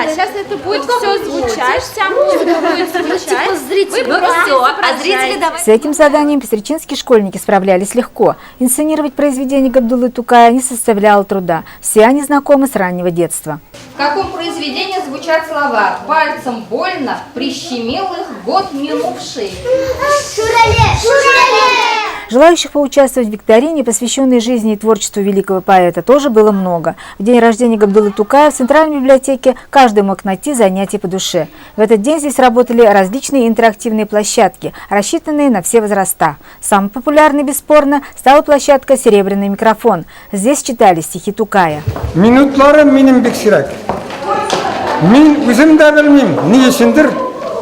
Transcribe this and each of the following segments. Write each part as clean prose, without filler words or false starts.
Да, сейчас это будет все звучать, вся музыка будет звучать. С этим заданием пестричинские школьники справлялись легко. Инсценировать произведение Габдуллы Тукая не составляло труда. Все они знакомы с раннего детства. В каком произведении звучат слова «Пальцем больно, прищемил их год минувший»? Желающих поучаствовать в викторине, посвященной жизни и творчеству великого поэта, тоже было много. В день рождения Габдуллы Тукая в Центральной библиотеке каждый мог найти занятие по душе. В этот день здесь работали различные интерактивные площадки, рассчитанные на все возраста. Самой популярной, бесспорно, стала площадка «Серебряный микрофон». Здесь читали стихи Тукая. Минутларым минем бек сирак. Мин үзім да білмейм, не ешіндір,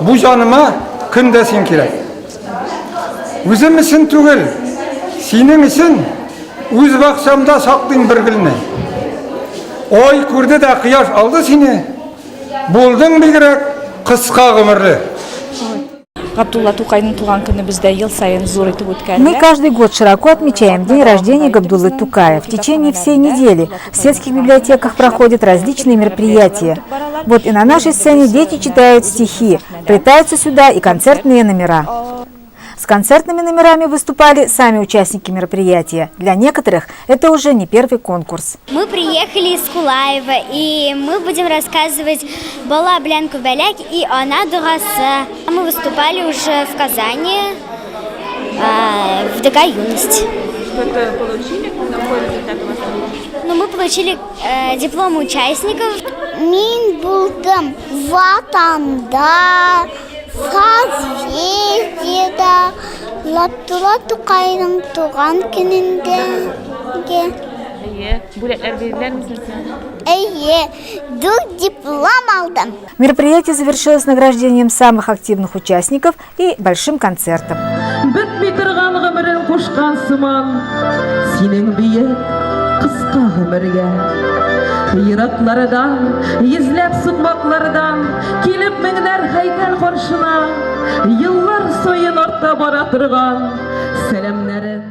бұ жаныма күн да сен керек. Өзім үшін түгел, сенің үшін өз бақшамда сақтың бір гүліне. Ой көрді да қияш алды сені, болдың бигерәк қысқа ғұмырлы. Габдулла Тукайдың туған күні бізде ел сайын зор итеп үткәрелә. Мы каждый год широко отмечаем день рождения Габдуллы Тукая. В течение всей недели в сельских библиотеках проходят различные мероприятия. Вот и на нашей сцене дети читают стихи, плетаются сюда и концертные номера. С концертными номерами выступали сами участники мероприятия. Для некоторых это уже не первый конкурс. Мы приехали из Кулаева, и мы будем рассказывать «Бала блянку бәләк» и «Она дураса». Мы выступали уже в Казани, в ДК «Юность». Что-то получили? Какой результат у вас был? Ну, мы получили диплом участников. Мин булдым ватанда, созвездиеда, Габдулла Тукайдың туған күнінде. Бүләкләр бирделәр мисез? Диплом алдым. Мероприятие завершилось награждением самых активных участников и большим концертом. Бітмей тұрған ғұмырын қошқан сыман, сенің биік қысқа ғұмырға. Йырақлардан, езләп сұтмақлардан, келіп меңнәр хайкал қоршына, йыллар сойын артта бара тұрған сәлемнәрін